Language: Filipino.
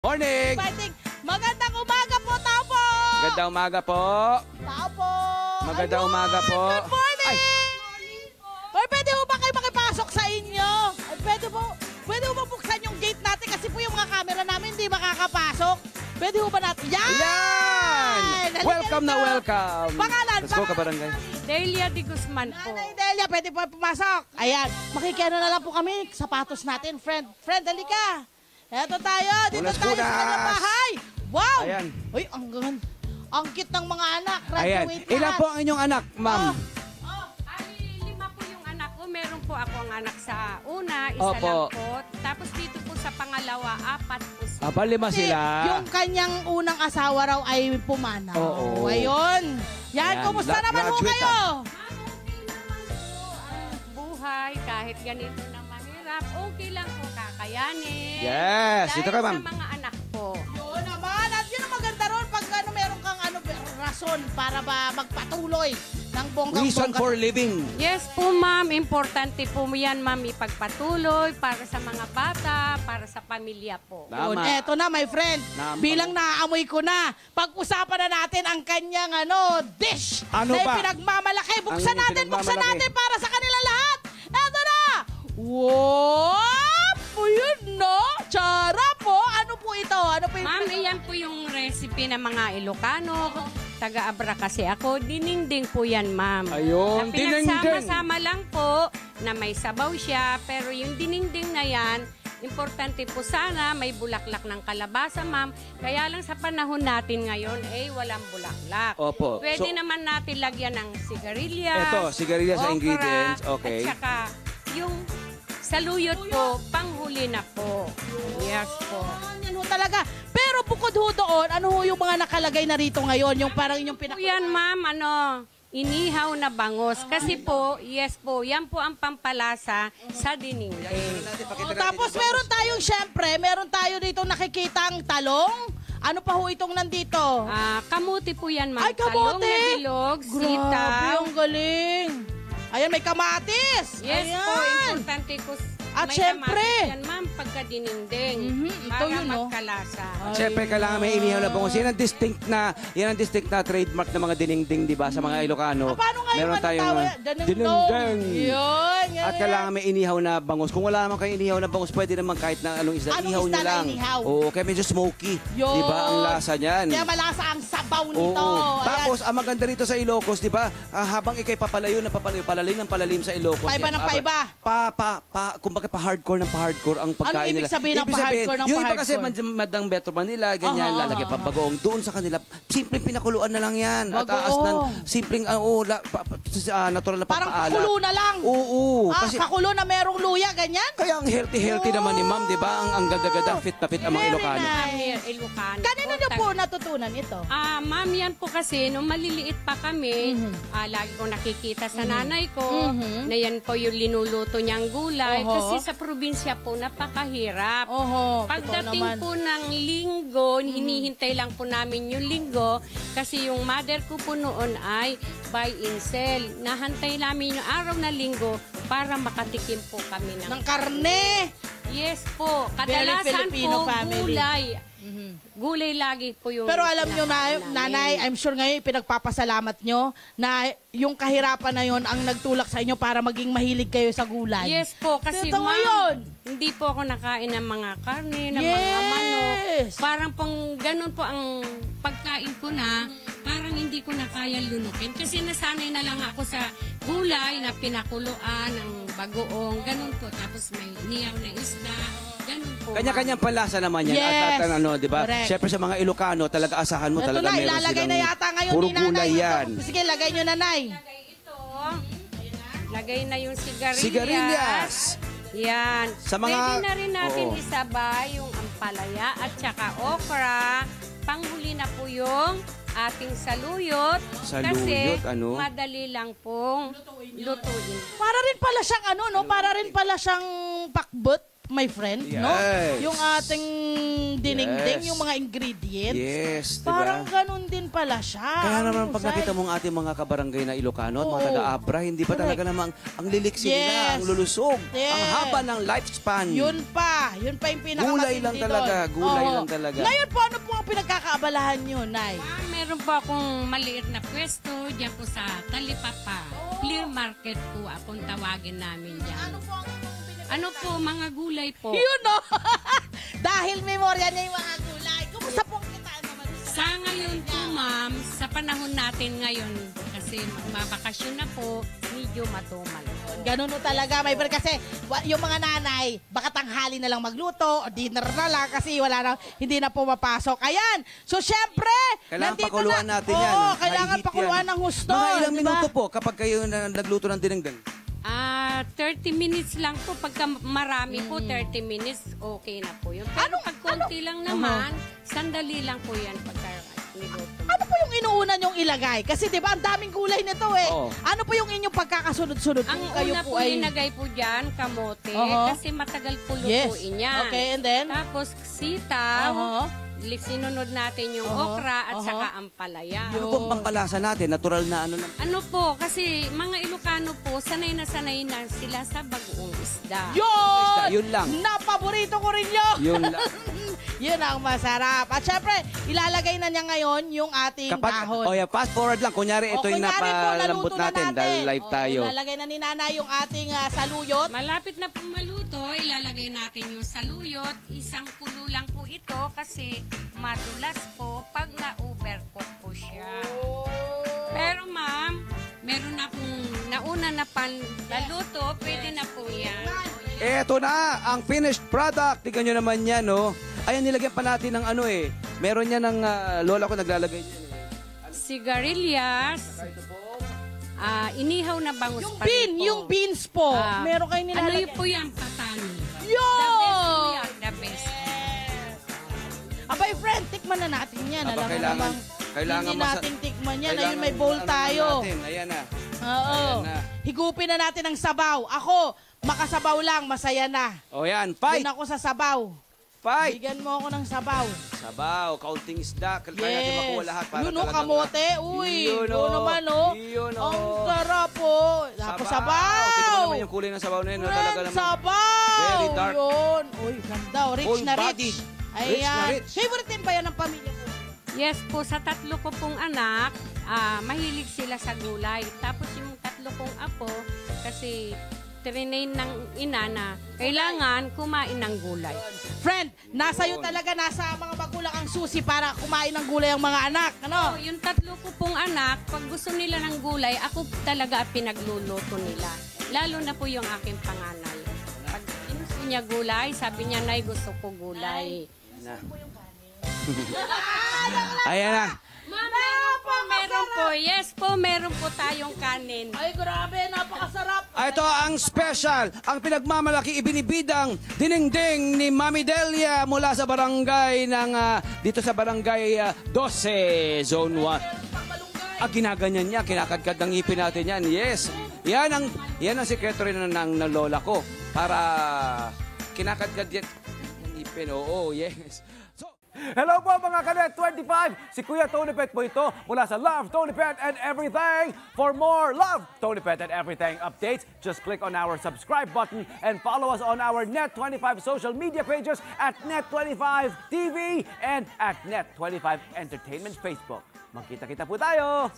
Morning! Magandang umaga po, tao po! Magandang umaga po. Tao po! Magandang umaga po. Good morning! Ay. Pwede po ba kayo makipasok sa inyo? Ay, pwede po ba buksan yung gate natin kasi po yung mga camera namin hindi makakapasok. Pwede po ba natin? Yan! Yan! Welcome na welcome. Pangalan, Let's go, Kabarangay. Delia de Guzman po. Nanay Delia, pwede po pumasok. Ayan, makikiano na lang po kami, sapatos natin. Friend, halika. Eto tayo, dito Unas tayo sa kanyang bahay. Wow! Ayan. Uy, ang cute ng mga anak. Ayan. Graduate Ilan lahat. po ang inyong anak, ma'am? Ay, 5 po yung anak ko. Meron po ako ang anak sa una, isa Opo. lang po. Tapos dito po sa pangalawa, 4 po sila. Aba, 5 Kasi sila. yung kanyang unang asawa raw ay pumanaw. Oo. Ayun. Yan, Ayan, kumusta naman ho graduate kayo? Buhay, kahit ganito na mahirap, okay lang po kakayanin. Yes, Dahil dito ka, ma'am. sa mga anak po. Yun naman. At yun ang maganda ron pag meron kang rason para ba magpatuloy ng bonggang-bongga. Reason for living. Yes po, ma'am. Importante po yan, ma'am, ipagpatuloy para sa mga bata, para sa pamilya po. Yun, Tama. eto na, my friend. Tama. Bilang naaamoy ko na, pag-usapan na natin ang kanyang dish Ano na ba? pinagmamalaki. Buksan Ang natin pinagmamalaki. para sa kanilang lahat. Eto na! Wow! Yun, no? Tsara po. Ano po ito? Ano po Ma'am, iyan po yung recipe ng mga Ilocano. Taga-Abra kasi ako. Dininding po yan, ma'am. Ayun, Na dininding. pinagsama-sama lang po na may sabaw siya. Pero yung dininding na yan, importante po sana may bulaklak ng kalabasa, ma'am. Kaya lang sa panahon natin ngayon, walang bulaklak. Opo. Pwede So, naman natin lagyan ng sigarilyas. Eto, sigarilyas sa okra, ingredients. Okay. At saka yung saluyot po, panghuli na po. Yes po. Yan ho talaga. Pero bukod ho doon, ano ho yung mga nakalagay na rito ngayon? Yung parang inyong Po yan, ma'am, inihaw na bangos. Kasi po, yes po, yan po ang pampalasa sa dinengdeng. Tapos meron tayo dito nakikitang talong. Ano pa ho itong nandito? Kamuti po yan, ma'am. Ay, kamote! Talong na bilog, Grabe, sitaw. ang galing. Ayan, may kamatis. Yes Ayan. po, importante po. At may syempre, kamatis yan, ma'am, pagka dinengdeng. Ito Para yun, no? magkalasa. Siyempre, kailangan may inihaw na bangos. Yan ang distinct na trademark ng mga dinengding, di ba, sa mga Ilocano. Paano nga yung Meron tayong dinengdong. Yun. At kailangan may inihaw na bangos. Kung wala naman kayo inihaw na bangos, pwede naman kahit na anong isda. Anong Ihaw isda nyo na lang. inihaw? Oo, kaya medyo smoky. Yun. Di ba ang lasa niyan? Kaya malasa ang sabaw nito. Oo. Ayan. Tapos, ang maganda rito sa Ilocos, di ba, habang ikay papalayo na papalayo, palalim sa Ilocos. Paiba yan. ng paiba. Kumbaga pa-hardcore ng pa-hardcore ang pagkain ibig nila. sabihin ng pa-hardcore ng yung iba kasi pa-hardcore? madang Metro Manila, ganyan, lalagyan pa bagoong. Doon sa kanila, simpleng pinakuluan na lang yan. At taas ng simpleng, natural na Parang papaalat. kakulo na lang. Oo. Kasi, Kakulo na merong luya, ganyan? kaya ang healthy naman ni ma'am, di ba? Ang ganda-ganda, fit na fit ang mga Very Ilocano. nice. Ilocano. Kanino niyo po natutunan ito? Ma'am, yan po kasi, nung maliliit pa kami, lagi ko nakikita sa nanay ko, na yan po yung linuluto niyang gulay. Kasi sa probinsya po, napakahirap. Pagdating po ng linggo, hinihintay lang po namin yung linggo, kasi yung mother ko po noon ay buy and sell. Nahantay namin yung araw na linggo para makatikim po kami Ng karne. Yes po. Very Kadalasan Filipino po, family. gulay. Gulay lagi po yung... Pero alam nyo, kinakain namin. nanay, I'm sure ngayon pinagpapasalamat nyo na yung kahirapan na yon ang nagtulak sa inyo para maging mahilig kayo sa gulay. Yes po, kasi Ito ma'am, ngayon. hindi po ako nakain ng mga karne, ng Yes. mga manok. Parang pang ganun po ang pagkain ko na, parang hindi ko na kaya lunukin. Kasi nasanay na lang ako sa gulay na pinakuluan ng bagoong, ganun po. Tapos may niyaw na isda, ganun po. Kanya-kanyang palasa naman yan. Yes. At di ba? Correct. Siyempre sa mga Ilocano, talaga asahan mo, Ito talaga na, meron ilalagay silang na yata ngayon puro ni nanay. gulay yan. Sige, lagay nyo nanay. Lagay ito. Lagay na yung sigarilyas. Sigarilyas. Yan. Sa mga- Pwede na rin natin Oo. isabay yung ampalaya at saka okra. Panghuli na po yung ating saluyot. Saluyot, kasi ano? madali lang pong lutuin. Para rin pala siyang Para rin pala siyang pakbet. my friend, no? Yes. Yung ating dinengdeng, Yes. yung mga ingredients. Yes, di Parang ba? ganun din pala siya. Kaya Ang naman pag husay. nakita mong ating mga kabarangay na Ilocano at mga Oo. taga-Abra, hindi ba talaga namang ang liliksi nila, Yes. ang lulusog, Yes. ang haba ng lifespan. Yun pa yung pinakamatindi Gulay lang doon. talaga, gulay Oo. lang talaga. Ngayon po, ano po ang pinagkakaabalahan nyo, Nay? Meron po akong maliit na pwesto diyan po sa Talipapa. Flea market po akong tawagin namin diyan. Ano po, mga gulay po. Yun, no? Dahil memorya niya yung mga gulay. Kumusta po ang kitaan naman? Sa ngayon po, ma'am, sa panahon natin ngayon, kasi mabakasyon na po, medyo matumal. Ganun no talaga, may friend, kasi yung mga nanay, baka tanghali na lang magluto, o dinner na lang kasi wala na, hindi na pumapasok. Ayan, so syempre, Kailangan nandito pakuluan na. natin yan. Oo, High kailangan heat pakuluan yan. ng husto. Mga ilang di ba? minuto po kapag kayo nagluto ng dinengdeng? 30 minutes lang po. Pagka marami po, 30 minutes, okay na po yun. Pero pag konti lang naman, sandali lang po yan pagka niluto. Ano po yung inuuna nyong ilagay? Kasi di ba ang daming gulay nito eh. Oo. Ano po yung inyong pagkakasunod-sunod? Ang kung kayo una po linagay po dyan, kamote, kasi matagal po Yes. lutuin yan. Okay, and then? Tapos sitaw, Uh-huh. sinunod natin yung okra at saka ampalaya. Ano po ang pampalasa natin? Natural na ano lang. Ano po, kasi mga Ilocano po, sanay na sila sa bagoong isda. Yun! Yun lang. Napaborito ko rin yun! Yun lang. Yun ang masarap. At syempre, ilalagay na niya ngayon yung ating dahon. Oh yeah, fast forward lang. Kunyari, ito yung kunyari po, napalambot naluto na natin dahil live tayo. Ilalagay na ni Nanay yung ating saluyot. Malapit na po maluto, ilalagay natin yung saluyot. Isang kulo lang po ito kasi madulas po pag na-overcook po siya. Pero ma'am, meron na pong nauna na panlaluto, pwede na po yan. Eto na, ang finished product. Tingnan nyo naman yan, no? Ayan, nilagyan pa natin ng ano eh. Meron yan ng lola ko naglalagay yan eh. Sigarilyas, inihaw na bangus Yung pa rin po. yung beans po. Meron kayong Ano nilalagay. yun po yan, patani? Yun! The best. Abay, friend, tikman na natin yan. Aba, Alam mo kailangan- namang kailangan hindi masa- natin tikman yan. Ayun, Kailangan may bowl ano tayo. natin. Ayan na. Oo. Ayan na. Higupin na natin ang sabaw. Ako, makasabaw lang, masaya na. O yan, fight! Doon ako sa sabaw. Fight! Bigyan mo ako ng sabaw. Sabaw, kaunting isda. Kaya natin makuha lahat. Para Yun o, talagang- kamote. Uy, Yun, oo naman o. Yun, Ang sarap po. Tapos sabaw. Tingnan mo naman yung kulay ng sabaw na yun. no? Talaga Friend, naman. sabaw. Very dark. Yun. Uy, ganda. O, rich Full na body. rich. Rich na Ayan. rich. Favorite din ba yan ng pamilya ko? Yes po, sa tatlo ko pong anak, mahilig sila sa gulay. Tapos yung tatlo kong apo, kasi trinain ng ina na kailangan kumain ng gulay. Friend, nasa iyo talaga, nasa mga magulang ang susi para kumain ng gulay ang mga anak. Ano? So, yung tatlo ko pong anak, pag gusto nila ng gulay, ako talaga pinagluluto nila. Lalo na po yung aking panganay. Pag gusto niya gulay, sabi niya, Nay, gusto ko gulay. Ayan na. Meron po, yes po, meron po tayong kanin. Ay, grabe, napakasarap. Ito ang special, ang pinagmamalaki ibinibidang dinengdeng ni Mami Delia mula sa barangay ng dito sa barangay 12 Zone 1. Ginaganyan niya, kinakadkad ng ngipin natin yan. Yes. Yan ang sekreto rin ng lola ko para kinakadkad yan ng ngipin. Oo, yes. Hello po mga Kanet 25! Si Kuya Tony Pet po ito mula sa Love, Tony Pet and Everything. For more Love, Tony Pet and Everything updates, just click on our subscribe button and follow us on our Net25 social media pages at Net25 TV and at Net25 Entertainment Facebook. Magkita-kita po tayo!